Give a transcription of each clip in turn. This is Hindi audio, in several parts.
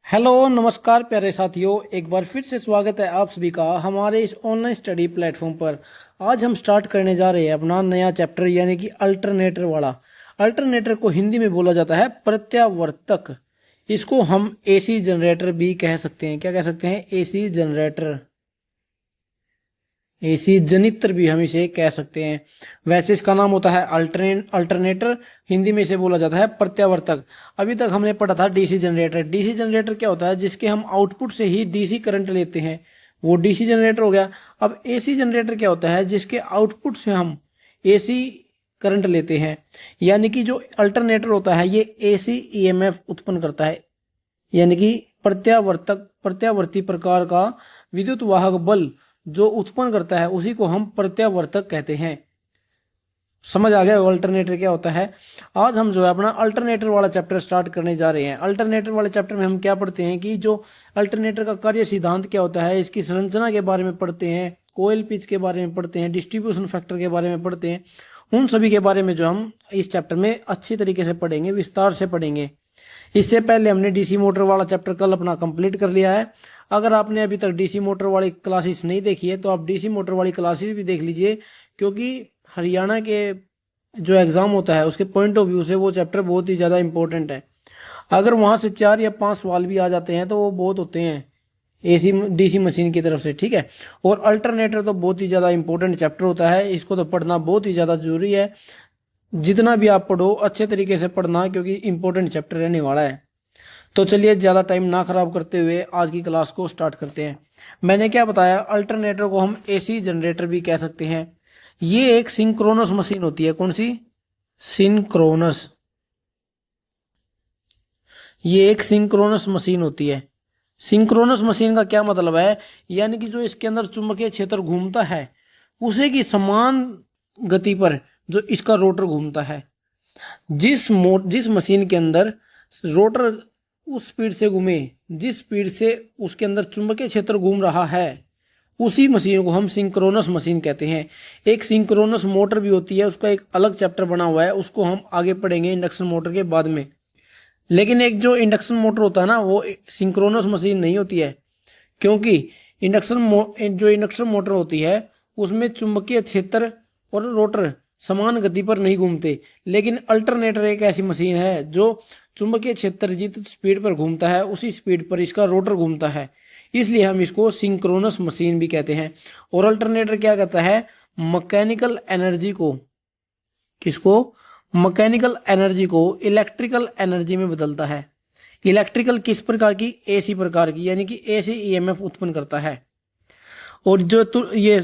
हेलो नमस्कार प्यारे साथियों, एक बार फिर से स्वागत है आप सभी का हमारे इस ऑनलाइन स्टडी प्लेटफॉर्म पर। आज हम स्टार्ट करने जा रहे हैं अपना नया चैप्टर यानी कि अल्टरनेटर वाला। अल्टरनेटर को हिंदी में बोला जाता है प्रत्यावर्तक। इसको हम एसी जनरेटर भी कह सकते हैं। क्या कह सकते हैं? एसी जनरेटर, एसी जनित्र भी हम इसे कह सकते हैं। वैसे इसका नाम होता है अल्टरनेटर, हिंदी में इसे बोला जाता है प्रत्यावर्तक। अभी तक हमने पढ़ा था डीसी जनरेटर। डीसी जनरेटर क्या होता है? जिसके हम आउटपुट से ही डीसी करंट लेते हैं, वो डीसी जनरेटर हो गया। अब एसी जनरेटर क्या होता है? जिसके आउटपुट से हम एसी करंट लेते हैं, यानी कि जो अल्टरनेटर होता है ये एसी ईएमएफ उत्पन्न करता है, यानी कि प्रत्यावर्ती प्रकार का विद्युत वाहक बल जो उत्पन्न करता है उसी को हम प्रत्यावर्तक कहते हैं। समझ आ गया अल्टरनेटर क्या होता है? आज हम जो है अपना अल्टरनेटर वाला चैप्टर स्टार्ट करने जा रहे हैं। अल्टरनेटर वाले चैप्टर में हम क्या पढ़ते हैं कि जो अल्टरनेटर का कार्य सिद्धांत क्या होता है, इसकी संरचना के बारे में पढ़ते हैं, कोयल पिच के बारे में पढ़ते हैं, डिस्ट्रीब्यूशन फैक्टर के बारे में पढ़ते हैं। उन सभी के बारे में जो हम इस चैप्टर में अच्छी तरीके से पढ़ेंगे, विस्तार से पढ़ेंगे। इससे पहले हमने डीसी मोटर वाला चैप्टर कल अपना कंप्लीट कर लिया है। अगर आपने अभी तक डीसी मोटर वाली क्लासेस नहीं देखी है तो आप डीसी मोटर वाली क्लासेस भी देख लीजिए, क्योंकि हरियाणा के जो एग्जाम होता है उसके पॉइंट ऑफ व्यू से वो चैप्टर बहुत ही ज़्यादा इंपॉर्टेंट है। अगर वहाँ से 4 या 5 सवाल भी आ जाते हैं तो वो बहुत होते हैं एसी डीसी मशीन की तरफ से, ठीक है। और अल्टरनेटर तो बहुत ही ज़्यादा इंपॉर्टेंट चैप्टर होता है, इसको तो पढ़ना बहुत ही ज़्यादा जरूरी है। जितना भी आप पढ़ो अच्छे तरीके से पढ़ना, क्योंकि इंपॉर्टेंट चैप्टर रहने वाला है। तो चलिए ज़्यादा टाइम ना खराब करते हुए आज की क्लास को स्टार्ट करते हैं। मैंने क्या बताया? अल्टरनेटर को हम एसी जनरेटर भी कह सकते हैं। ये एक सिंक्रोनस मशीन होती है। कौन सी? सिंक्रोनस। ये एक सिंक्रोनस मशीन होती है। सिंक्रोनस मशीन का क्या मतलब है? यानी कि जो इसके अंदर चुंबकीय क्षेत्र घूमता है उसे की समान गति पर जो इसका रोटर घूमता है। जिस मशीन के अंदर रोटर उस स्पीड से घूमे जिस स्पीड से उसके अंदर चुंबकीय क्षेत्र घूम रहा है, उसी मशीन को हम सिंक्रोनस मशीन कहते हैं। एक सिंक्रोनस मोटर भी होती है, उसका एक अलग चैप्टर बना हुआ है, उसको हम आगे पढ़ेंगे इंडक्शन मोटर के बाद में। लेकिन एक जो इंडक्शन मोटर होता है ना, वो सिंक्रोनस मशीन नहीं होती है, क्योंकि जो इंडक्शन मोटर होती है उसमें चुंबकीय क्षेत्र और रोटर समान गति पर नहीं घूमते। लेकिन अल्टरनेटर एक ऐसी मशीन है जो चुंबकीय क्षेत्र जिस स्पीड पर घूमता है उसी स्पीड पर इसका रोटर घूमता है, इसलिए हम इसको सिंक्रोनस मशीन भी कहते हैं। और अल्टरनेटर क्या कहता है? मैकेनिकल एनर्जी को, किसको? मैकेनिकल एनर्जी को इलेक्ट्रिकल एनर्जी में बदलता है। इलेक्ट्रिकल किस प्रकार की? एसी प्रकार की, यानी कि एसी ईएमएफ उत्पन्न करता है। और जो ये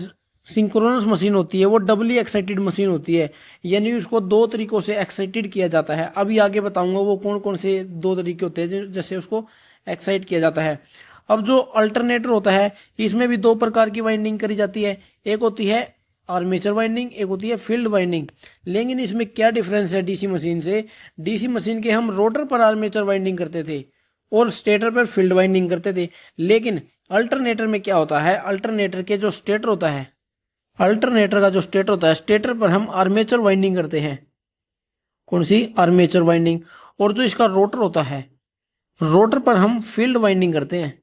सिंक्रोनस मशीन होती है वो डबली एक्साइटेड मशीन होती है, यानी उसको 2 तरीकों से एक्साइटेड किया जाता है। अभी आगे बताऊंगा वो कौन कौन से 2 तरीके होते हैं जैसे उसको एक्साइट किया जाता है। अब जो अल्टरनेटर होता है इसमें भी 2 प्रकार की वाइंडिंग करी जाती है। एक होती है आर्मेचर वाइंडिंग, एक होती है फील्ड वाइंडिंग। लेकिन इसमें क्या डिफरेंस है डीसी मशीन से? डीसी मशीन के हम रोटर पर आर्मेचर वाइंडिंग करते थे और स्टेटर पर फील्ड वाइंडिंग करते थे। लेकिन अल्टरनेटर में क्या होता है? अल्टरनेटर के जो स्टेटर होता है, अल्टरनेटर का जो स्टेटर होता है, स्टेटर पर हम आर्मेचर वाइंडिंग करते हैं। कौन सी? Armature winding. और जो इसका रोटर होता है, रोटर पर हम फील्ड वाइंडिंग करते हैं।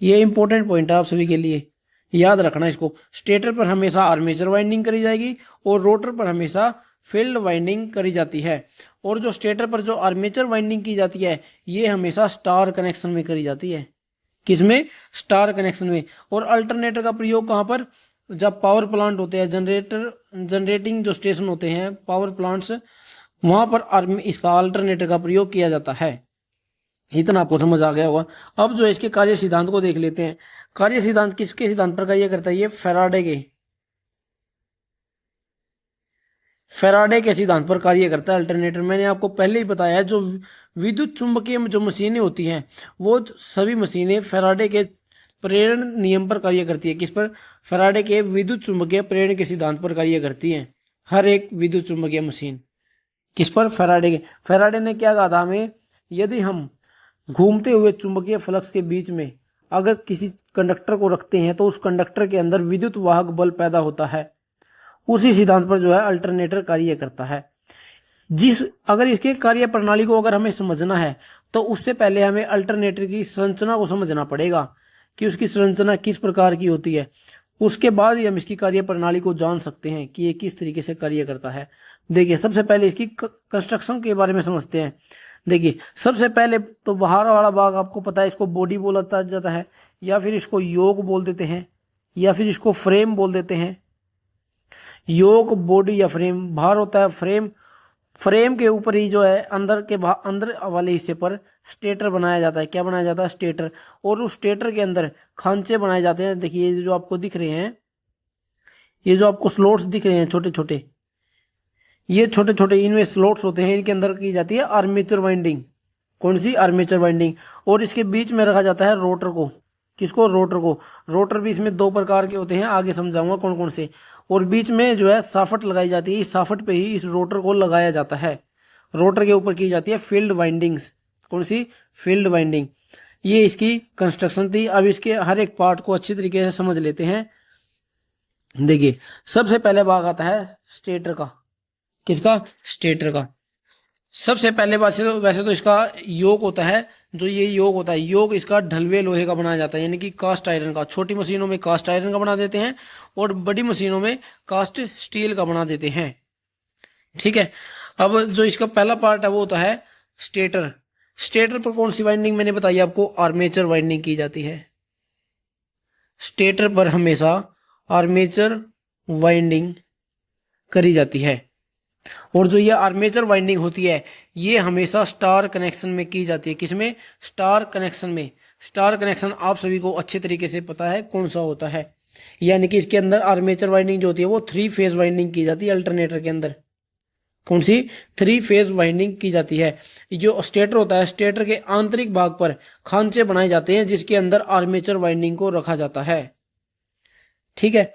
ये इंपॉर्टेंट पॉइंट है आप सभी के लिए, याद रखना इसको। स्टेटर पर हमेशा आर्मेचर वाइंडिंग करी जाएगी और रोटर पर हमेशा फील्ड वाइंडिंग करी जाती है। और जो स्टेटर पर जो आर्मेचर वाइंडिंग की जाती है ये हमेशा स्टार कनेक्शन में करी जाती है। किसमें? स्टार कनेक्शन में। और अल्टरनेटर का प्रयोग कहां पर? जब पावर प्लांट होते हैं, जनरेटिंग जो स्टेशन होते हैं, पावर प्लांट्स, वहां पर इसका अल्टरनेटर का प्रयोग किया जाता है। इतना आपको समझ आ गया होगा। अब जो इसके कार्य सिद्धांत को देख लेते हैं। कार्य सिद्धांत किसके सिद्धांत पर कार्य करता है? ये फैराडे के सिद्धांत पर कार्य करता है अल्टरनेटर। मैंने आपको पहले ही बताया है, जो विद्युत चुंबकीय जो मशीनें होती हैं वो सभी मशीनें फैराडे के प्रेरण नियम पर कार्य करती है। किस पर? फैराडे के विद्युत चुंबकीय प्रेरण के सिद्धांत पर कार्य करती है हर एक विद्युत चुंबकीय मशीन। किस पर? फैराडे ने क्या कहा था हमें? यदि हम घूमते हुए चुंबकीय फ्लक्स के बीच में अगर किसी कंडक्टर को रखते हैं तो उस कंडक्टर के अंदर विद्युत वाहक बल पैदा होता है। उसी सिद्धांत पर जो है अल्टरनेटर कार्य करता है। अगर इसके कार्य प्रणाली को अगर हमें समझना है तो उससे पहले हमें अल्टरनेटर की संरचना को समझना पड़ेगा कि उसकी संरचना किस प्रकार की होती है। उसके बाद ही हम इसकी कार्य प्रणाली को जान सकते हैं कि ये किस तरीके से कार्य करता है। देखिए, सबसे पहले इसकी कंस्ट्रक्शन के बारे में समझते हैं। देखिए, सबसे पहले तो बाहर वाला भाग आपको पता है, इसको बॉडी बोला जाता है, या फिर इसको योक बोल देते हैं, या फिर इसको फ्रेम बोल देते हैं। योक, बॉडी या फ्रेम। बाहर होता है फ्रेम। फ्रेम के ऊपर ही जो है अंदर वाले हिस्से पर स्टेटर बनाया जाता है। क्या बनाया जाता है? स्टेटर। और उस स्टेटर के अंदर खांचे बनाए जाते हैं। देखिए, ये जो आपको दिख रहे हैं, ये जो आपको स्लॉट्स दिख रहे हैं छोटे छोटे, ये छोटे छोटे इनमें स्लॉट्स होते हैं। इनके अंदर की जाती है आर्मेचर वाइंडिंग। कौन सी? Armature winding. और इसके बीच में रखा जाता है रोटर को। किसको? रोटर को। रोटर भी इसमें दो प्रकार के होते हैं, आगे समझाऊंगा कौन कौन से। और बीच में जो है साफट लगाई जाती है। इस साफट पे ही इस रोटर को लगाया जाता है। रोटर के ऊपर की जाती है फील्ड वाइंडिंग्स। कौन सी? Field winding. ये इसकी कंस्ट्रक्शन थी। अब इसके हर एक पार्ट को अच्छी तरीके से समझ लेते हैं। देखिए, सबसे पहले भाग आता है स्टेटर का। किसका? स्टेटर का। सबसे पहले वैसे तो इसका योग होता है, जो ये योग होता है, योग इसका ढलवे लोहे का बनाया जाता है, यानी कि कास्ट आयरन का। छोटी मशीनों में कास्ट आयरन का बना देते हैं और बड़ी मशीनों में कास्ट स्टील का बना देते हैं। ठीक है। अब जो इसका पहला पार्ट है वो होता है स्टेटर। स्टेटर पर कौन सी वाइंडिंग मैंने बताई आपको? आर्मेचर वाइंडिंग की जाती है। स्टेटर पर हमेशा आर्मेचर वाइंडिंग करी जाती है। और जो ये आर्मेचर वाइंडिंग होती है, ये हमेशा स्टार कनेक्शन में की जाती है। किसमें? स्टार कनेक्शन में। स्टार कनेक्शन आप सभी को अच्छे तरीके से पता है कौन सा होता है। यानी कि इसके अंदर आर्मेचर वाइंडिंग जो होती है वो 3 फेज वाइंडिंग की जाती है अल्टरनेटर के अंदर। कौन सी? 3 फेज वाइंडिंग की जाती है। जो स्टेटर होता है, स्टेटर के आंतरिक भाग पर खांचे बनाए जाते हैं जिसके अंदर आर्मेचर वाइंडिंग को रखा जाता है। ठीक है।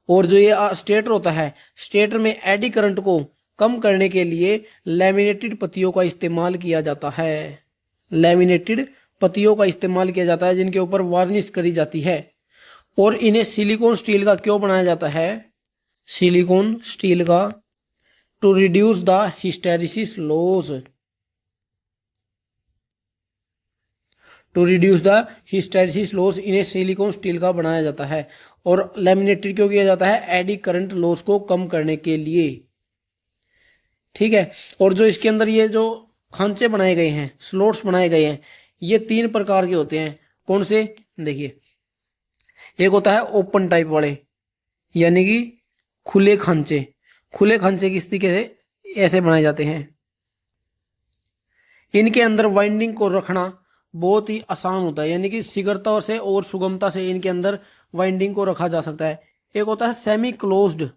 और जो ये स्टेटर होता है, स्टेटर में एडी करंट को कम करने के लिए लैमिनेटेड पत्तियों का इस्तेमाल किया जाता है। लैमिनेटेड पत्तियों का इस्तेमाल किया जाता है जिनके ऊपर वार्निश करी जाती है। और इन्हें सिलिकॉन स्टील का क्यों बनाया जाता है? सिलिकॉन स्टील का, to reduce the hysteresis loss. To reduce the hysteresis loss, इन्हें सिलिकॉन स्टील का बनाया जाता है। और लैमिनेटेड क्यों किया जाता है? एडी करंट लॉस को कम करने के लिए। ठीक है। और जो इसके अंदर ये जो खांचे बनाए गए हैं, स्लॉट्स बनाए गए हैं, ये 3 प्रकार के होते हैं। कौन से? देखिए, एक होता है ओपन टाइप वाले, यानी कि खुले खांचे। खुले खांचे किस तरीके से? ऐसे बनाए जाते हैं। इनके अंदर वाइंडिंग को रखना बहुत ही आसान होता है, यानी कि शीघ्रता से और सुगमता से इनके अंदर वाइंडिंग को रखा जा सकता है। एक होता है सेमी क्लोज्ड।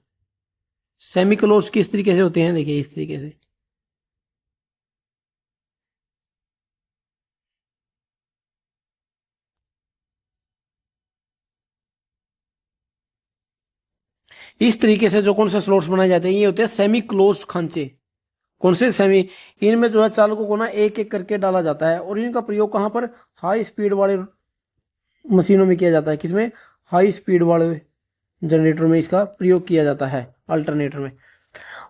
सेमी क्लोज्ड किस तरीके से होते हैं? देखिए, इस तरीके से। इस तरीके से जो कौन से स्लॉट्स बनाए जाते हैं, ये होते हैं सेमी क्लोज्ड खांचे। कौन से? सेमी। इनमें जो है चालकों को ना एक एक करके डाला जाता है। और इनका प्रयोग कहां पर? हाई स्पीड वाले मशीनों में किया जाता है। किसमें? हाई स्पीड वाले जनरेटर में इसका प्रयोग किया जाता है, अल्टरनेटर में।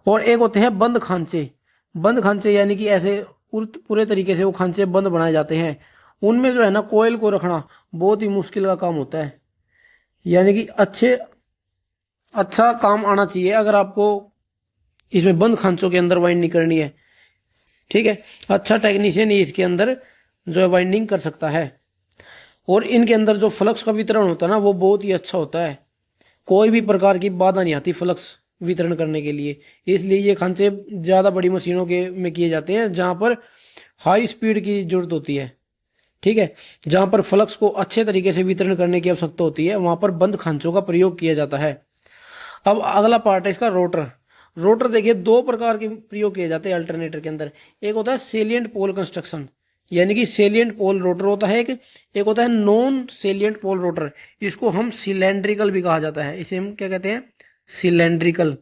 और एक होते हैं बंद खांचे। बंद खांचे यानी कि ऐसे पूरे तरीके से वो खांचे बंद बनाए जाते हैं। उनमें जो है ना कोयल को रखना बहुत ही मुश्किल का काम होता है, यानी कि अच्छा काम आना चाहिए अगर आपको इसमें बंद खांचों के अंदर वाइंडिंग करनी है। ठीक है। अच्छा टेक्नीशियन ही इसके अंदर जो है वाइंडिंग कर सकता है। और इनके अंदर जो फ्लक्स का वितरण होता है ना, वो बहुत ही अच्छा होता है। कोई भी प्रकार की बाधा नहीं आती फ्लक्स वितरण करने के लिए। इसलिए ये खांचे ज़्यादा बड़ी मशीनों के में किए जाते हैं जहाँ पर हाई स्पीड की जरूरत होती है। ठीक है। जहाँ पर फ्लक्स को अच्छे तरीके से वितरण करने की आवश्यकता होती है, वहाँ पर बंद खांचों का प्रयोग किया जाता है। अब अगला पार्ट है इसका रोटर। रोटर देखिए, 2 प्रकार के प्रयोग किए जाते हैं अल्टरनेटर के अंदर। एक होता है सेलिएंट पोल कंस्ट्रक्शन, यानी कि सेलिएंट पोल रोटर होता है। एक होता है नॉन सेलिएंट पोल रोटर। इसको हम सिलेंड्रिकल भी कहा जाता है। इसे हम क्या कहते हैं? सिलेंड्रिकल,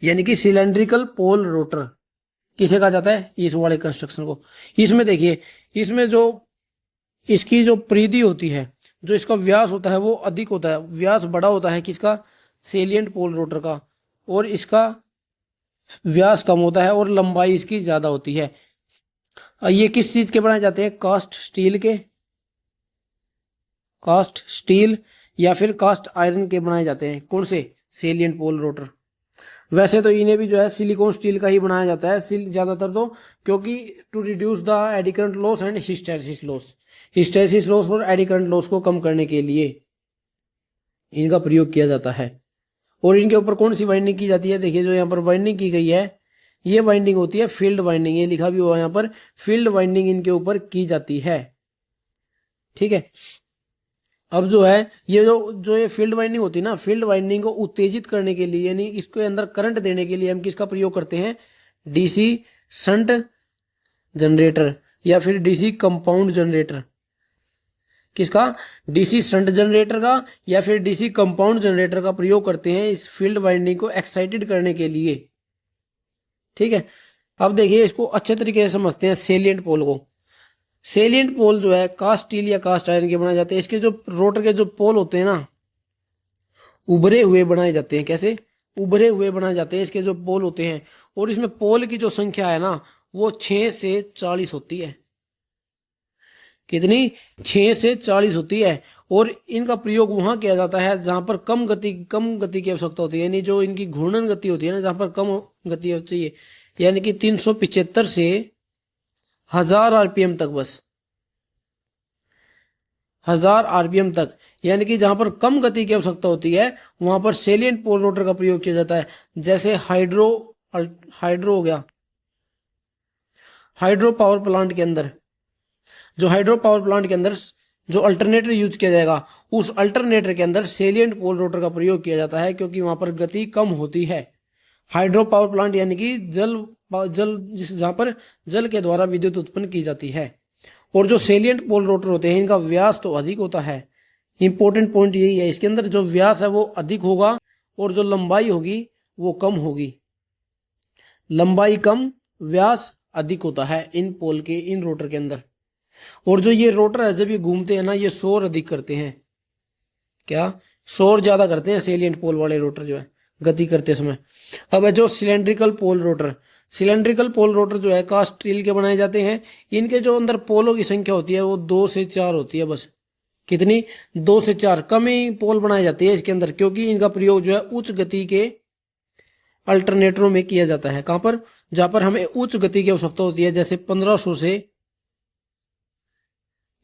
यानी कि सिलेंड्रिकल पोल रोटर किसे कहा जाता है? इस वाले कंस्ट्रक्शन को। इसमें देखिए, इसमें जो इसकी जो परिधि होती है, जो इसका व्यास होता है वो अधिक होता है। व्यास बड़ा होता है किसका? सेलिएंट पोल रोटर का। और इसका व्यास कम होता है और लंबाई इसकी ज्यादा होती है। ये किस चीज के बनाए जाते हैं? कास्ट स्टील के, कास्ट स्टील या फिर कास्ट आयरन के बनाए जाते हैं। कौन से? Salient pole rotor. वैसे तो इन्हें भी जो है सिलिकॉन स्टील का ही बनाया जाता है ज्यादातर तो, क्योंकि to reduce the eddy current loss and hysteresis loss, hysteresis loss और एडी करंट लॉस को कम करने के लिए इनका प्रयोग किया जाता है। और इनके ऊपर कौन सी वाइंडिंग की जाती है? देखिए जो यहाँ पर वाइंडिंग की गई है, ये वाइंडिंग होती है फील्ड वाइंडिंग, ये लिखा भी हुआ है यहाँ पर, फील्ड वाइंडिंग इनके ऊपर की जाती है। ठीक है। अब जो है ये जो ये फील्ड वाइंडिंग होती है ना, फील्ड वाइंडिंग को उत्तेजित करने के लिए, यानी इसके अंदर करंट देने के लिए हम किसका प्रयोग करते हैं? डीसी शंट जनरेटर या फिर डीसी कंपाउंड जनरेटर। किसका? डीसी शंट जनरेटर का या फिर डीसी कंपाउंड जनरेटर का प्रयोग करते हैं इस फील्ड वाइंडिंग को एक्साइटेड करने के लिए। ठीक है। अब देखिए इसको अच्छे तरीके से समझते हैं सेलिएंट पोल को। सेलिएंट पोल जो है कास्ट स्टील या कास्ट आयरन के बनाए जाते हैं। इसके जो रोटर के जो पोल होते हैं ना, उभरे हुए बनाए जाते हैं। कैसे? उभरे हुए बनाए जाते हैं इसके जो पोल होते हैं। और इसमें पोल की जो संख्या है ना, वो 6 से 40 होती है। कितनी? 6 से 40 होती है। और इनका प्रयोग वहां किया जाता है जहां पर कम गति की आवश्यकता होती है, यानी जो इनकी घूर्णन गति होती है ना, जहां पर कम गति होती है, यानी कि 375 से 1000 आरपीएम तक, बस 1000 आरपीएम तक, यानी कि जहां पर कम गति की आवश्यकता होती है वहां पर सेलिएंट पोल रोटर का प्रयोग किया जाता है। जैसे हाइड्रो हो गया, हाइड्रो पावर प्लांट के अंदर, जो हाइड्रो पावर प्लांट के अंदर जो अल्टरनेटर यूज किया जाएगा, उस अल्टरनेटर के अंदर सेलिएंट पोल रोटर का प्रयोग किया जाता है, क्योंकि वहां पर गति कम होती है। हाइड्रो पावर प्लांट यानी कि जहां पर जल के द्वारा विद्युत उत्पन्न की जाती है। और जो सेलिएंट पोल रोटर होते हैं इनका व्यास तो अधिक होता है। इंपॉर्टेंट पॉइंट यही है, इसके अंदर जो व्यास है वो अधिक होगा और जो लंबाई होगी वो कम होगी। लंबाई कम, व्यास अधिक होता है इन पोल के, इन रोटर के अंदर। और जो ये रोटर है जब ये घूमते हैं ना, ये शोर अधिक करते हैं। क्या? शोर ज्यादा करते हैं सेलिएंट पोल वाले रोटर जो है गति करते समय। अब है जो cylindrical pole rotor, cylindrical pole rotor जो है कास्ट स्टील के बनाए जाते हैं। इनके जो अंदर पोलों की संख्या होती है वो 2 से 4 होती है, बस। कितनी? 2 से 4, कम ही पोल बनाए जाते हैं इसके अंदर, क्योंकि इनका प्रयोग जो है उच्च गति के अल्टरनेटरों में किया जाता है। कहां पर? जहां पर हमें उच्च गति की आवश्यकता होती है, जैसे 1500 से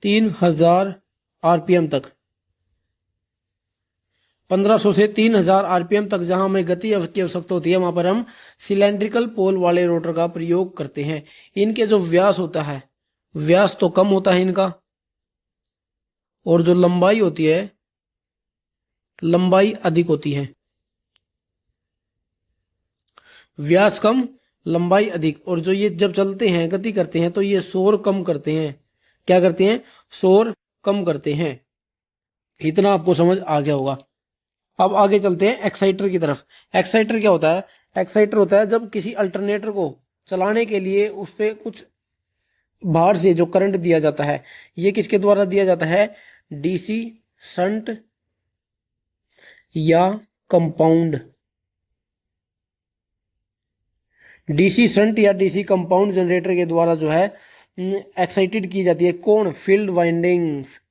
3000 आरपीएम तक, 1500 से 3000 आरपीएम तक जहां हमें गति की आवश्यकता होती है, वहां पर हम सिलेंड्रिकल पोल वाले रोटर का प्रयोग करते हैं। इनके जो व्यास होता है, व्यास तो कम होता है इनका, और जो लंबाई होती है, लंबाई अधिक होती है। व्यास कम, लंबाई अधिक। और जो ये जब चलते हैं, गति करते हैं, तो ये शोर कम करते हैं। क्या करते हैं? शोर कम करते हैं। इतना आपको समझ आ गया होगा। अब आगे चलते हैं एक्साइटर की तरफ। एक्साइटर क्या होता है? एक्साइटर होता है जब किसी अल्टरनेटर को चलाने के लिए उस पर कुछ बाहर से जो करंट दिया जाता है, ये किसके द्वारा दिया जाता है? डीसी शंट या कंपाउंड, डीसी शंट या डीसी कंपाउंड जनरेटर के द्वारा जो है एक्साइटेड की जाती है। कौन? Field windings,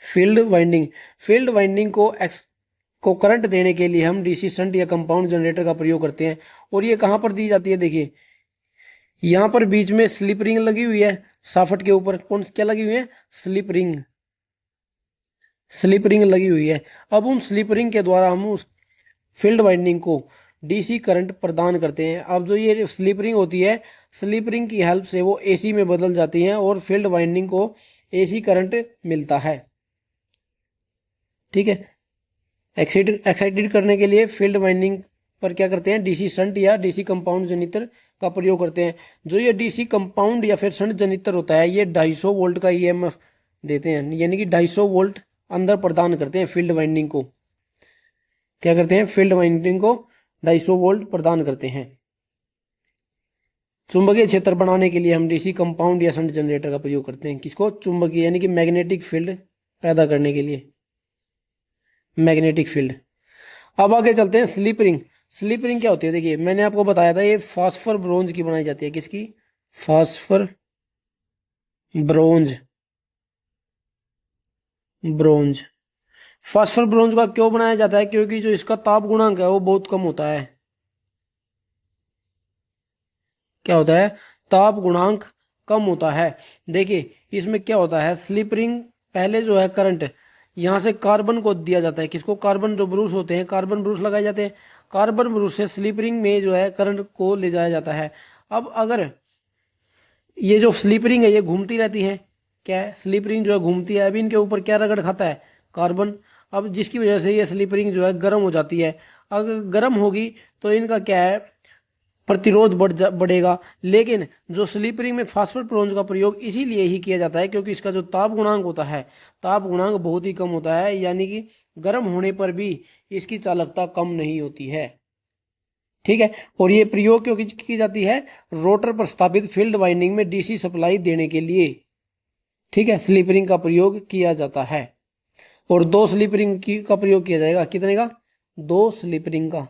field winding. Field winding को करंट देने के लिए हम डीसी शंट या कंपाउंड जनरेटर का प्रयोग करते हैं। और ये कहां पर दी जाती है? देखिए यहां पर बीच में स्लिप रिंग लगी हुई है, साफट के ऊपर कौन क्या लगी हुई है? स्लिप रिंग, स्लिप रिंग लगी हुई है। अब उन स्लिप रिंग के द्वारा हम उस फील्ड वाइंडिंग को डीसी करंट प्रदान करते हैं। अब जो ये स्लिप रिंग होती है, स्लिप रिंग की हेल्प से वो एसी में बदल जाती हैं और फील्ड वाइंडिंग को एसी करंट मिलता है। ठीक है। एक्साइटेड करने के लिए फील्ड वाइंडिंग पर क्या करते हैं? डीसी शंट या डीसी कंपाउंड जनरेटर का प्रयोग करते हैं। जो ये डीसी कंपाउंड या फिर शंट जनरेटर होता है, ये 250 वोल्ट का ईएमएफ देते हैं, यानी कि 250 वोल्ट अंदर प्रदान करते हैं फील्ड वाइंडिंग को। क्या करते हैं? फील्ड वाइंडिंग को 250 वोल्ट प्रदान करते हैं। चुंबकीय क्षेत्र बनाने के लिए हम डीसी कंपाउंड या शंट जनरेटर का प्रयोग करते हैं। किसको? चुंबकीय, यानी कि मैग्नेटिक फील्ड पैदा करने के लिए, मैग्नेटिक फील्ड। अब आगे चलते हैं स्लिप रिंग। स्लिप रिंग क्या होती है? देखिए मैंने आपको बताया था, ये फास्फर ब्रोंज की बनाई जाती है। किसकी? Phosphor bronze. Bronze, phosphor bronze का क्यों बनाया जाता है? क्योंकि जो इसका ताप गुणांक है वो बहुत कम होता है। क्या होता है? ताप गुणांक कम होता है। देखिए इसमें क्या होता है, स्लिप रिंग पहले जो है करंट यहां से कार्बन को दिया जाता है। किसको? कार्बन, जो ब्रूस होते हैं कार्बन ब्रूस लगाए जाते हैं। कार्बन ब्रूस से स्लिप रिंग में जो है करंट को ले जाया जाता है। अब अगर ये जो स्लिप रिंग है ये घूमती रहती है, क्या है, स्लिप रिंग जो है घूमती है। अभी इनके ऊपर क्या रगड़ खाता है? कार्बन। अब जिसकी वजह से ये स्लिप रिंग जो है गर्म हो जाती है। अगर गर्म होगी तो इनका क्या है, प्रतिरोध बढ़ेगा। लेकिन जो स्लिप रिंग में फास्फोर ब्रोंज का प्रयोग इसीलिए ही किया जाता है क्योंकि इसका जो ताप गुणांक होता है, ताप गुणांक बहुत ही कम होता है, यानी कि गर्म होने पर भी इसकी चालकता कम नहीं होती है। ठीक है। और ये प्रयोग क्यों की जाती है? रोटर पर स्थापित फील्ड वाइंडिंग में डीसी सप्लाई देने के लिए। ठीक है, स्लिप रिंग का प्रयोग किया जाता है। और 2 स्लिप रिंग का प्रयोग किया जाएगा। कितने का? 2 स्लिप रिंग का,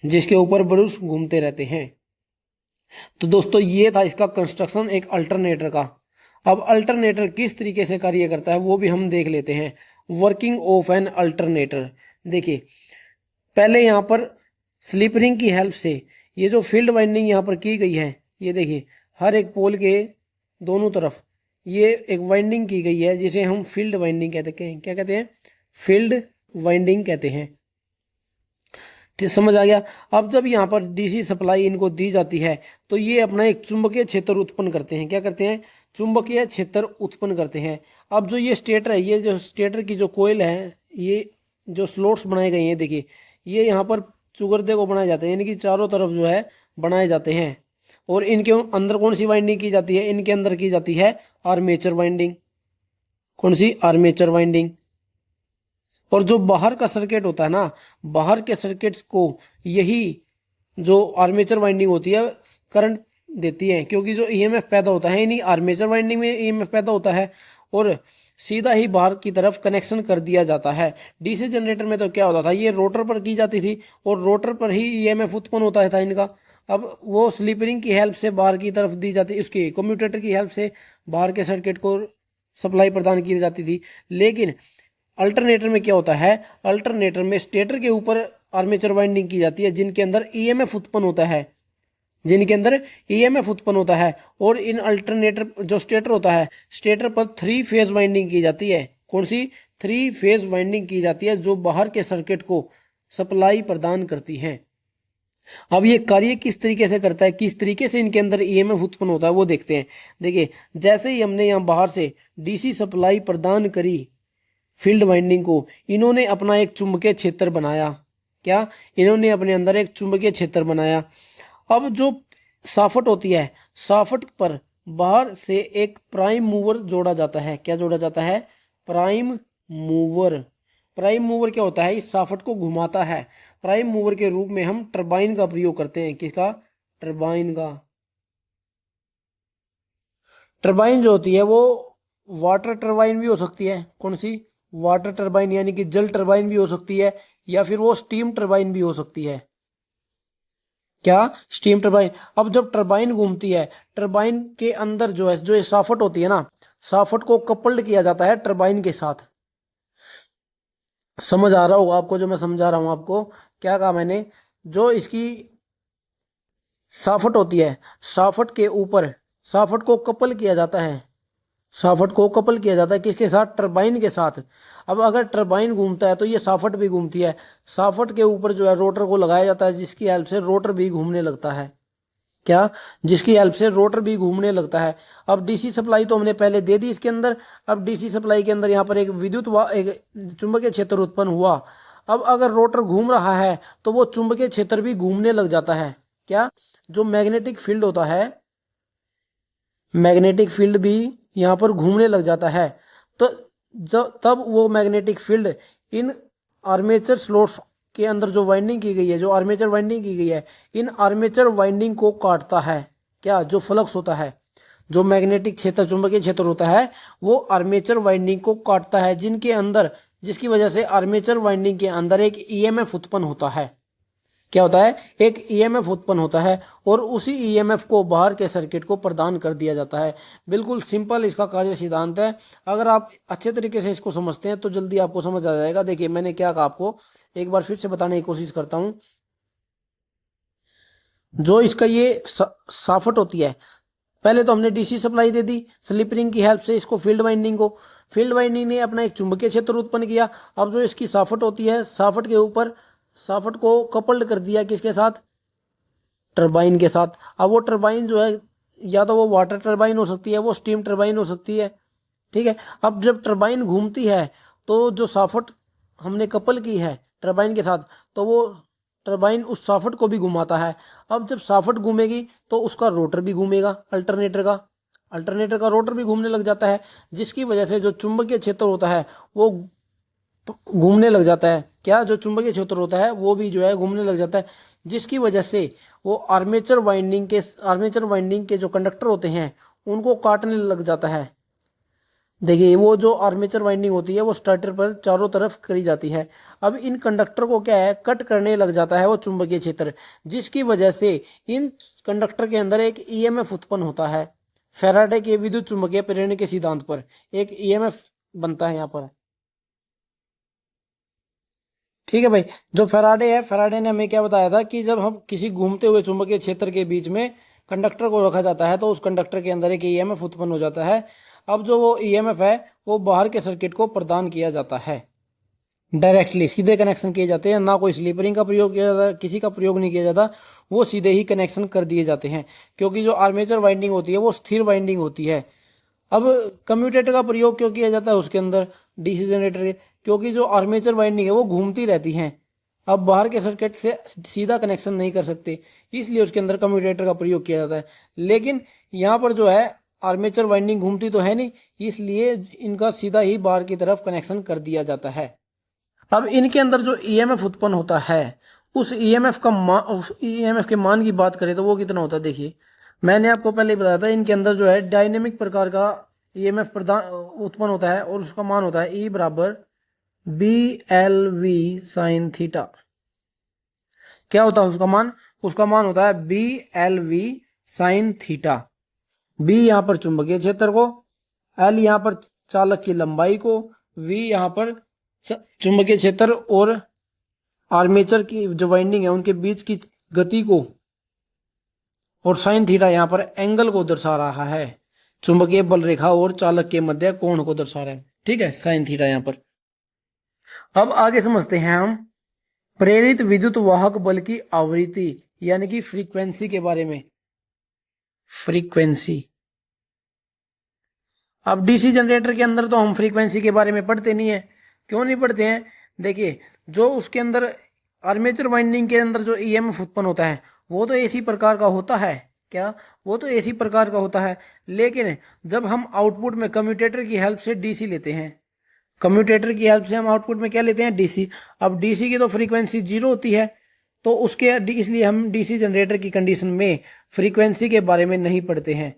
जिसके ऊपर ब्रूस घूमते रहते हैं। तो दोस्तों ये था इसका कंस्ट्रक्शन एक अल्टरनेटर का। अब अल्टरनेटर किस तरीके से कार्य करता है वो भी हम देख लेते हैं। Working of an alternator. देखिए पहले यहां पर स्लिप रिंग की हेल्प से ये जो फील्ड वाइंडिंग यहां पर की गई है, ये देखिए हर एक पोल के दोनों तरफ ये एक वाइंडिंग की गई है जिसे हम फील्ड वाइंडिंग कहते हैं। क्या कहते हैं? फील्ड वाइंडिंग कहते हैं। ठीक, समझ आ गया। अब जब यहाँ पर डीसी सप्लाई इनको दी जाती है तो ये अपना एक चुंबकीय क्षेत्र उत्पन्न करते हैं। क्या करते हैं? चुंबकीय क्षेत्र उत्पन्न करते हैं। अब जो ये स्टेटर है, ये जो स्टेटर की जो कोयल है, ये जो स्लॉट्स बनाए गए हैं, देखिए ये यहाँ पर चुगरदे को बनाए जाते हैं, यानी कि चारों तरफ जो है बनाए जाते हैं। और इनके अंदर कौन सी वाइंडिंग की जाती है? इनके अंदर की जाती है आर्मेचर वाइंडिंग। कौन सी? Armature winding. और जो बाहर का सर्किट होता है ना, बाहर के सर्किट्स को यही जो आर्मेचर वाइंडिंग होती है करंट देती है, क्योंकि जो ईएमएफ पैदा होता है इन्हीं आर्मेचर वाइंडिंग में ईएमएफ पैदा होता है और सीधा ही बाहर की तरफ कनेक्शन कर दिया जाता है। डीसी जनरेटर में तो क्या होता था, ये रोटर पर की जाती थी और रोटर पर ही ईएमएफ उत्पन्न होता था इनका। अब वो स्लिप रिंग की हेल्प से बाहर की तरफ दी जाती, उसकी कम्यूटेटर की हेल्प से बाहर के सर्किट को सप्लाई प्रदान की जाती थी। लेकिन अल्टरनेटर में क्या होता है? अल्टरनेटर में स्टेटर के ऊपर आर्मेचर वाइंडिंग की जाती है जिनके अंदर ईएमएफ उत्पन्न होता है, जिनके अंदर ईएमएफ उत्पन्न होता है। और इन अल्टरनेटर जो स्टेटर होता है, स्टेटर पर 3 फेज वाइंडिंग की जाती है। कौन सी? 3 फेज वाइंडिंग की जाती है जो बाहर के सर्किट को सप्लाई प्रदान करती है। अब ये कार्य किस तरीके से करता है, किस तरीके से इनके अंदर ईएमएफ उत्पन्न होता है वो देखते हैं। देखिए जैसे ही हमने यहाँ बाहर से डीसी सप्लाई प्रदान करी फील्ड वाइंडिंग को, इन्होंने अपना एक चुंबकीय क्षेत्र बनाया। क्या? इन्होंने अपने अंदर एक चुंबकीय क्षेत्र बनाया। अब जो साफट होती है, साफट पर बाहर से एक प्राइम मूवर जोड़ा जाता है। क्या जोड़ा जाता है? Prime mover. प्राइम मूवर क्या होता है? इस साफट को घुमाता है। प्राइम मूवर के रूप में हम टरबाइन का प्रयोग करते हैं। किसका? टरबाइन का। टरबाइन जो होती है वो वाटर टरबाइन भी हो सकती है। कौन सी? वाटर टरबाइन, यानी कि जल टरबाइन भी हो सकती है, या फिर वो स्टीम टरबाइन भी हो सकती है। क्या? Steam turbine. अब जब टरबाइन घूमती है, टरबाइन के अंदर जो है, जो ये साफट होती है ना, साफट को कपल्ड किया जाता है टरबाइन के साथ। समझ आ रहा होगा आपको जो मैं समझा रहा हूं आपको। क्या कहा मैंने? जो इसकी साफट होती है, साफट के ऊपर साफट को कपल किया जाता है। साफट को कपल किया जाता है किसके साथ? टरबाइन के साथ। अब अगर टरबाइन घूमता है तो ये साफट भी घूमती है। साफट के ऊपर जो है रोटर को लगाया जाता है जिसकी हेल्प से रोटर भी घूमने लगता है। क्या? जिसकी हेल्प से रोटर भी घूमने लगता है। अब डीसी सप्लाई तो हमने पहले दे दी इसके अंदर। अब डीसी सप्लाई के अंदर यहाँ पर एक एक चुंबकीय क्षेत्र उत्पन्न हुआ। अब अगर रोटर घूम रहा है तो वो चुंबकीय क्षेत्र भी घूमने लग जाता है। क्या? जो मैग्नेटिक फील्ड होता है, मैग्नेटिक फील्ड भी यहाँ पर घूमने लग जाता है। तो जब तब वो मैग्नेटिक फील्ड इन आर्मेचर स्लॉट्स के अंदर जो वाइंडिंग की गई है, जो आर्मेचर वाइंडिंग की गई है, इन आर्मेचर वाइंडिंग को काटता है। क्या? जो फ्लक्स होता है, जो मैग्नेटिक क्षेत्र, चुंबकीय क्षेत्र होता है, वो आर्मेचर वाइंडिंग को काटता है, जिनके अंदर, जिसकी वजह से आर्मेचर वाइंडिंग के अंदर एक ईएमएफ उत्पन्न होता है। क्या होता है, एक ईएमएफ उत्पन्न होता है और उसी ईएमएफ को बाहर के सर्किट को प्रदान कर दिया जाता है। बिल्कुल सिंपल इसका कार्य सिद्धांत है। अगर आप अच्छे तरीके से इसको समझते हैं तो जल्दी आपको समझ आ जाएगा। देखिए मैंने क्या कहा, आपको एक बार फिर से बताने की कोशिश करता हूं। जो इसका ये साफट होती है, पहले तो हमने डीसी सप्लाई दे दी स्लिप रिंग की हेल्प से इसको, फील्ड वाइंडिंग को। फील्ड वाइंडिंग ने अपना एक चुंबकीय क्षेत्र उत्पन्न किया। अब जो इसकी साफट होती है, साफट के ऊपर साफट को कपल्ड कर दिया किसके साथ, टरबाइन के साथ। अब वो टरबाइन जो है, या तो वो वाटर टरबाइन हो सकती है, वो स्टीम टरबाइन हो सकती है, ठीक है। अब जब टरबाइन घूमती है तो जो साफट हमने कपल की है टरबाइन के साथ, तो वो टरबाइन उस साफट को भी घुमाता है। अब जब साफट घूमेगी तो उसका रोटर भी घूमेगा, अल्टरनेटर का रोटर भी घूमने लग जाता है, जिसकी वजह से जो चुंबकीय क्षेत्र होता है वो घूमने लग जाता है। क्या, जो चुंबकीय क्षेत्र होता है वो भी जो है घूमने लग जाता है, जिसकी वजह से वो आर्मेचर वाइंडिंग के जो कंडक्टर होते हैं उनको काटने लग जाता है। देखिए वो जो आर्मेचर वाइंडिंग होती है वो स्टार्टर पर चारों तरफ करी जाती है। अब इन कंडक्टर को क्या है, कट करने लग जाता है वो चुंबकीय क्षेत्र, जिसकी वजह से इन कंडक्टर के अंदर एक ईएमएफ उत्पन्न होता है। फैराडे के विद्युत चुंबकीय प्रेरण के सिद्धांत पर एक ईएमएफ बनता है यहाँ पर, ठीक है भाई। जो फैराडे है, फैराडे ने हमें क्या बताया था कि जब हम किसी घूमते हुए चुंबकीय क्षेत्र के बीच में कंडक्टर को रखा जाता है तो उस कंडक्टर के अंदर एक ईएमएफ उत्पन्न हो जाता है। अब जो वो ईएमएफ है वो बाहर के सर्किट को प्रदान किया जाता है, डायरेक्टली सीधे कनेक्शन किए जाते हैं, ना कोई स्लीपरिंग का प्रयोग किया जाता, किसी का प्रयोग नहीं किया जाता, वो सीधे ही कनेक्शन कर दिए जाते हैं। क्योंकि जो आर्मेचर वाइंडिंग होती है वो स्थिर वाइंडिंग होती है। अब कम्यूटेटर का प्रयोग क्यों किया जाता है उसके अंदर, डीसी जनरेटर के, क्योंकि जो आर्मेचर वाइंडिंग है वो घूमती रहती हैं। अब बाहर के सर्किट से सीधा कनेक्शन नहीं कर सकते, इसलिए उसके अंदर कम्यूटेटर का प्रयोग किया जाता है। लेकिन यहाँ पर जो है आर्मेचर वाइंडिंग घूमती तो है नहीं, इसलिए इनका सीधा ही बाहर की तरफ कनेक्शन कर दिया जाता है। अब इनके अंदर जो ईएमएफ उत्पन्न होता है, उस ईएमएफ के मान की बात करें तो वो कितना होता है। देखिए मैंने आपको पहले ही बताया था, इनके अंदर जो है डायनेमिक प्रकार का ईएमएफ प्रदान उत्पन्न होता है और उसका मान होता है ई बराबर B L V sine theta. क्या होता है उसका मान, उसका मान होता है B L V sine theta. B यहाँ पर चुंबकीय क्षेत्र को, एल यहाँ पर चालक की लंबाई को, वी यहाँ पर चुंबकीय क्षेत्र और आर्मेचर की जो वाइंडिंग है उनके बीच की गति को, और साइन थीटा यहाँ पर एंगल को दर्शा रहा है, चुंबकीय बल रेखा और चालक के मध्य कोण को दर्शा रहा है, ठीक है, साइन थीटा यहाँ पर। अब आगे समझते हैं हम प्रेरित विद्युत वाहक बल की आवृत्ति यानी कि फ्रीक्वेंसी के बारे में। फ्रीक्वेंसी, अब डीसी जनरेटर के अंदर तो हम फ्रीक्वेंसी के बारे में पढ़ते नहीं है। क्यों नहीं पढ़ते हैं, देखिए जो उसके अंदर आर्मेचर वाइंडिंग के अंदर जो ईएमएफ उत्पन्न होता है वो तो एसी प्रकार का होता है। क्या, वो तो एसी प्रकार का होता है, लेकिन जब हम आउटपुट में कम्यूटेटर की हेल्प से डीसी लेते हैं, कम्यूटेटर की हेल्प से हम आउटपुट में क्या लेते हैं, डीसी। अब डीसी की तो फ्रीक्वेंसी 0 होती है, तो उसके इसलिए हम डीसी जनरेटर की कंडीशन में फ्रीक्वेंसी के बारे में नहीं पढ़ते हैं।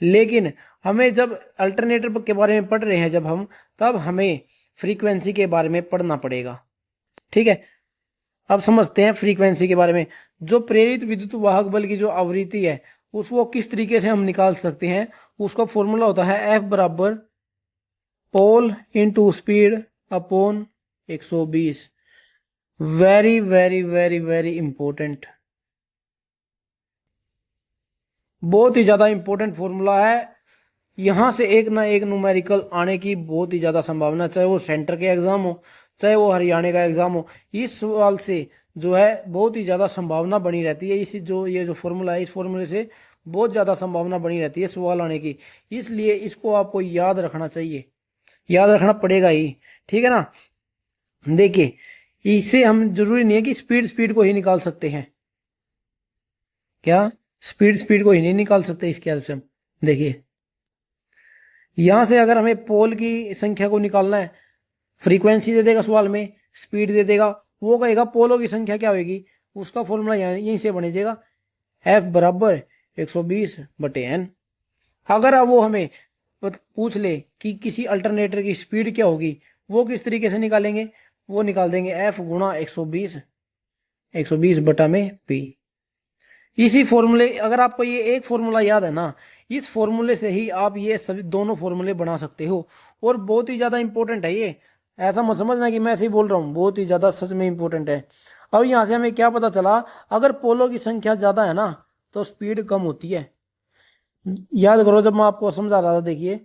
लेकिन हमें जब अल्टरनेटर के बारे में पढ़ रहे हैं जब हम, तब हमें फ्रीक्वेंसी के बारे में पढ़ना पड़ेगा, ठीक है। अब समझते हैं फ्रीक्वेंसी के बारे में। जो प्रेरित विद्युत वाहक बल की जो आवृत्ति है उसको किस तरीके से हम निकाल सकते हैं, उसका फॉर्मूला होता है एफ बराबर pole into speed upon 120। Very very very very important, बहुत ही ज्यादा इंपॉर्टेंट फॉर्मूला है। यहां से एक ना एक न्यूमेरिकल आने की बहुत ही ज्यादा संभावना, चाहे वो सेंटर के एग्जाम हो चाहे वो हरियाणा का एग्जाम हो, इस सवाल से जो है बहुत ही ज्यादा संभावना बनी रहती है। इस जो ये जो फॉर्मूला है, इस फॉर्मूले से बहुत ज्यादा संभावना बनी रहती है सवाल आने की, इसलिए इसको आपको याद रखना चाहिए, याद रखना पड़ेगा ही, ठीक है ना। देखिए इससे हम जरूरी नहीं है कि स्पीड को ही निकाल सकते हैं, क्या स्पीड को ही नहीं निकाल सकते इसके हेल्प से हम। देखिए यहां से अगर हमें पोल की संख्या को निकालना है, फ्रीक्वेंसी दे देगा सवाल में, स्पीड दे देगा, वो कहेगा पोलों की संख्या क्या होगी, उसका फॉर्मूला यहीं से बन जाएगा एफ बराबर 120/n। अगर अब वो हमें पूछ ले कि किसी अल्टरनेटर की स्पीड क्या होगी, वो किस तरीके से निकालेंगे, वो निकाल देंगे एफ गुणा 120, 120 बटा में P। इसी फॉर्मूले, अगर आपको ये एक फॉर्मूला याद है ना, इस फॉर्मूले से ही आप ये सभी दोनों फॉर्मूले बना सकते हो। और बहुत ही ज़्यादा इंपॉर्टेंट है ये, ऐसा मत समझना कि मैं ऐसे ही बोल रहा हूँ, बहुत ही ज़्यादा सच में इंपॉर्टेंट है। अब यहाँ से हमें क्या पता चला, अगर पोलों की संख्या ज़्यादा है ना तो स्पीड कम होती है। याद करो जब मैं आपको समझा रहा था, देखिए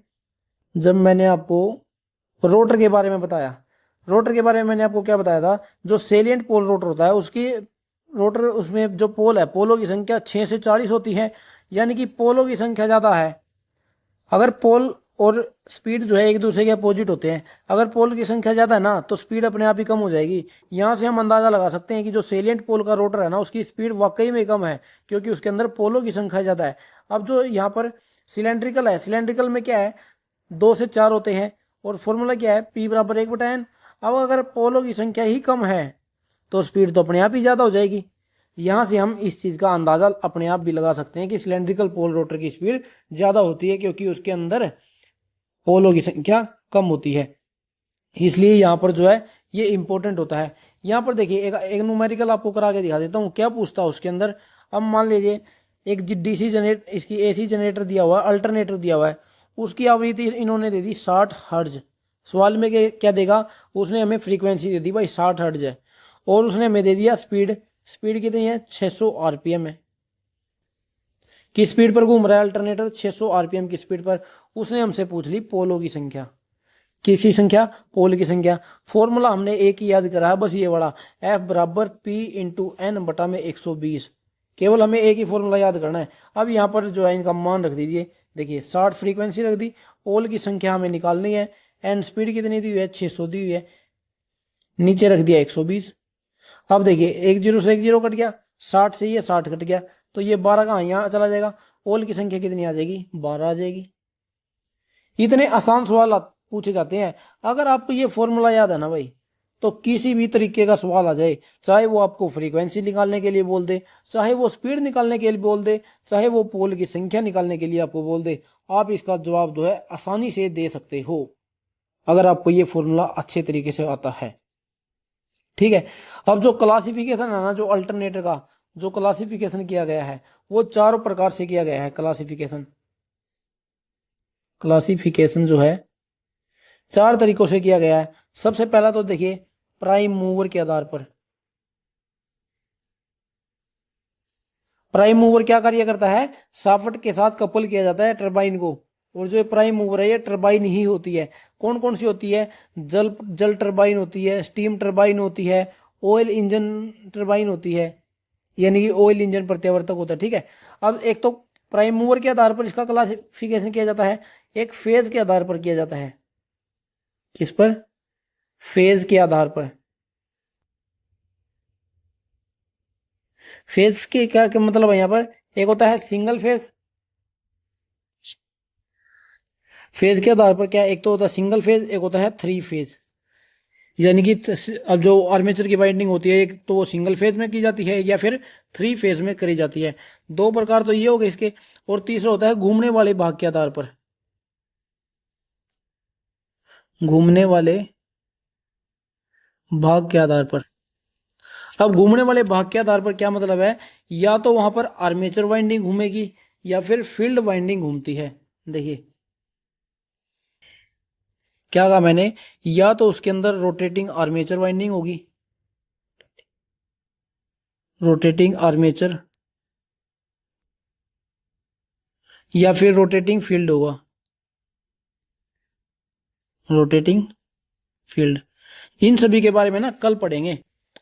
जब मैंने आपको रोटर के बारे में बताया, रोटर के बारे में मैंने आपको क्या बताया था, जो सेलिएंट पोल रोटर होता है उसकी रोटर, उसमें जो पोल है, पोलों की संख्या 6 से 40 होती है, यानी कि पोलों की संख्या ज़्यादा है। अगर पोल और स्पीड जो है एक दूसरे के अपोजिट होते हैं, अगर पोल की संख्या ज़्यादा है ना तो स्पीड अपने आप ही कम हो जाएगी। यहाँ से हम अंदाज़ा लगा सकते हैं कि जो सेलिएंट पोल का रोटर है ना उसकी स्पीड वाकई में कम है, क्योंकि उसके अंदर पोलों की संख्या ज़्यादा है। अब जो यहाँ पर सिलेंड्रिकल है, सिलेंड्रिकल में क्या है, 2 से 4 होते हैं, और फॉर्मूला क्या है, P बराबर 1/n। अब अगर पोलों की संख्या ही कम है तो स्पीड तो अपने आप ही ज़्यादा हो जाएगी। यहाँ से हम इस चीज़ का अंदाज़ा अपने आप भी लगा सकते हैं कि सिलेंड्रिकल पोल रोटर की स्पीड ज़्यादा होती है, क्योंकि उसके अंदर पोलों की संख्या कम होती है। इसलिए यहाँ पर जो है ये इंपॉर्टेंट होता है। यहाँ पर देखिए एक न्यूमेरिकल आपको करा के दिखा देता हूँ, क्या पूछता है उसके अंदर। अब मान लीजिए एक डीसी जनरेटर, इसकी एसी जनरेटर दिया हुआ है, अल्टरनेटर दिया हुआ है, उसकी आवृत्ति इन्होंने दे दी 60 हर्ज। सवाल में क्या देगा, उसने हमें फ्रीक्वेंसी दे दी भाई 60 हर्ज है, और उसने हमें दे दिया स्पीड, स्पीड कितनी है, 600 आरपीएम है। किस स्पीड पर घूम रहा है अल्टरनेटर, 600 आरपीएम की स्पीड पर। उसने हमसे पूछ ली पोलों की संख्या, किसकी संख्या, पोल की संख्या। फॉर्मूला हमने एक ही याद करा है, बस ये वाला, F बराबर P इंटू एन बटा में 120। केवल हमें एक ही फॉर्मूला याद करना है। अब यहाँ पर जो है इनका मान रख दीजिए, देखिए 60 फ्रीक्वेंसी रख दी, पोल की संख्या हमें निकालनी है, एन स्पीड कितनी दी हुई है, 600 दी हुई है, नीचे रख दिया 120। अब देखिए 10 से 10 कट गया, 60 से ये 60 कट गया, तो ये 12 कहाँ यहाँ चला जाएगा, पोल की संख्या कितनी आ जाएगी, 12 आ जाएगी। इतने आसान सवाल पूछे जाते हैं। अगर आपको ये फॉर्मूला याद है ना भाई, तो किसी भी तरीके का सवाल आ जाए, चाहे वो आपको फ्रीक्वेंसी निकालने के लिए बोल दे, चाहे वो स्पीड निकालने के लिए बोल दे, चाहे वो पोल की संख्या निकालने के लिए आपको बोल दे, आप इसका जवाब जो है आसानी से दे सकते हो, अगर आपको ये फॉर्मूला अच्छे तरीके से आता है। ठीक है। अब जो क्लासिफिकेशन है ना, जो अल्टरनेटर का जो क्लासिफिकेशन किया गया है, वो 4 प्रकार से किया गया है। क्लासिफिकेशन क्लासिफिकेशन जो है 4 तरीकों से किया गया है। सबसे पहला तो देखिए प्राइम मूवर के आधार पर। प्राइम मूवर क्या कार्य करता है, शाफ्ट के साथ कपल किया जाता है टरबाइन को, और जो प्राइम मूवर है ये टरबाइन ही होती है। कौन कौन सी होती है, जल जल टरबाइन होती है, स्टीम टरबाइन होती है, ऑयल इंजन टरबाइन होती है, यानी कि ऑयल इंजन प्रत्यावर्तक होता है। ठीक है। अब एक तो प्राइम मूवर के आधार पर इसका क्लासिफिकेशन किया जाता है, एक फेज के आधार पर किया जाता है। किस पर, फेज के आधार पर। फेज के क्या मतलब है यहाँ पर, एक होता है सिंगल फेज, फेज के आधार पर क्या, एक तो होता है सिंगल फेज, एक होता है 3 फेज। यानी कि अब जो आर्मेचर की वाइंडिंग होती है, एक तो वो सिंगल फेज में की जाती है या फिर 3 फेज में करी जाती है। 2 प्रकार तो ये हो गए इसके, और तीसरा होता है घूमने वाले भाग के आधार पर। घूमने वाले भाग के आधार पर। अब घूमने वाले भाग के आधार पर क्या मतलब है, या तो वहां पर आर्मेचर वाइंडिंग घूमेगी या फिर फील्ड वाइंडिंग घूमती है। देखिए क्या कहा मैंने, या तो उसके अंदर रोटेटिंग आर्मेचर वाइंडिंग होगी, रोटेटिंग आर्मेचर, या फिर रोटेटिंग फील्ड होगा, रोटेटिंग फील्ड। इन सभी के बारे में ना कल पढ़ेंगे।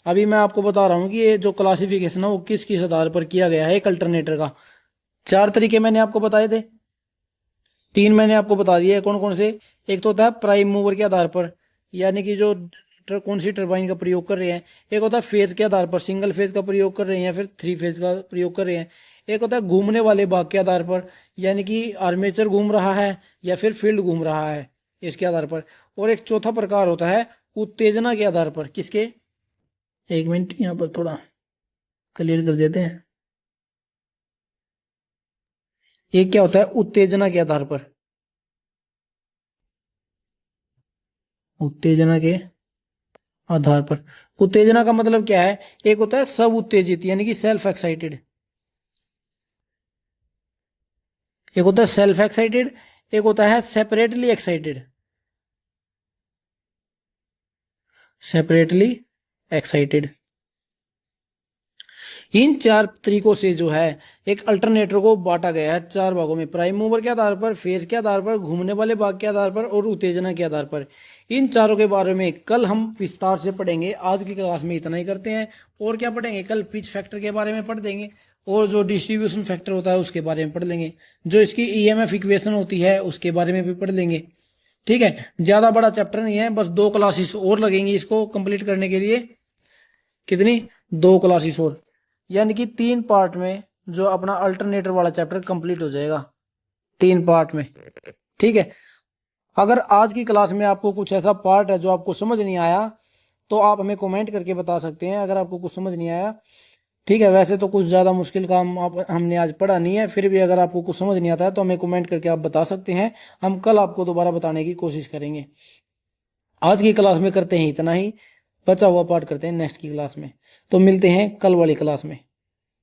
अभी मैं आपको बता रहा हूँ कि ये जो क्लासिफिकेशन है वो किस किस आधार पर किया गया है एक अल्टरनेटर का। 4 तरीके मैंने आपको बताए थे, 3 मैंने आपको बता दिए कौन कौन से। एक तो होता है प्राइम मूवर के आधार पर, यानी कि जो कौन सी टरबाइन का प्रयोग कर रहे हैं। एक होता है फेज के आधार पर, सिंगल फेज का प्रयोग कर रहे हैं या फिर 3 फेज का प्रयोग कर रहे हैं। एक होता है घूमने वाले भाग के आधार पर, यानी कि आर्मेचर घूम रहा है या फिर फील्ड घूम रहा है, इसके आधार पर। और एक चौथा प्रकार होता है उत्तेजना के आधार पर। किसके, एक मिनट यहाँ पर थोड़ा क्लियर कर देते हैं। एक क्या होता है उत्तेजना के आधार पर, उत्तेजना के आधार पर। उत्तेजना का मतलब क्या है? एक होता है सब उत्तेजित यानी कि सेल्फ एक्साइटेड, एक होता है सेल्फ एक्साइटेड, एक होता है सेपरेटली एक्साइटेड, सेपरेटली एक्साइटेड। इन चार तरीकों से जो है एक अल्टरनेटर को बांटा गया है चार भागों में, प्राइम मूवर के आधार पर, फेज के आधार पर, घूमने वाले भाग के आधार पर और उत्तेजना के आधार पर। इन चारों के बारे में कल हम विस्तार से पढ़ेंगे। आज की क्लास में इतना ही करते हैं। और क्या पढ़ेंगे? कल पिच फैक्टर के बारे में पढ़ देंगे और जो डिस्ट्रीब्यूशन फैक्टर होता है उसके बारे में पढ़ लेंगे, जो इसकी ईएमएफ इक्वेशन होती है उसके बारे में भी पढ़ लेंगे। ठीक है, ज्यादा बड़ा चैप्टर नहीं है, बस 2 क्लासेस और लगेंगी इसको कंप्लीट करने के लिए। कितनी? 2 क्लासेस और, यानी कि 3 पार्ट में जो अपना अल्टरनेटर वाला चैप्टर कंप्लीट हो जाएगा, 3 पार्ट में। ठीक है, अगर आज की क्लास में आपको कुछ ऐसा पार्ट है जो आपको समझ नहीं आया तो आप हमें कमेंट करके बता सकते हैं, अगर आपको कुछ समझ नहीं आया। ठीक है, वैसे तो कुछ ज़्यादा मुश्किल काम हमने आज पढ़ा नहीं है, फिर भी अगर आपको कुछ समझ नहीं आता है तो हमें कमेंट करके आप बता सकते हैं। हम कल आपको दोबारा बताने की कोशिश करेंगे। आज की क्लास में करते हैं इतना ही, बचा हुआ पार्ट करते हैं नेक्स्ट की क्लास में। तो मिलते हैं कल वाली क्लास में।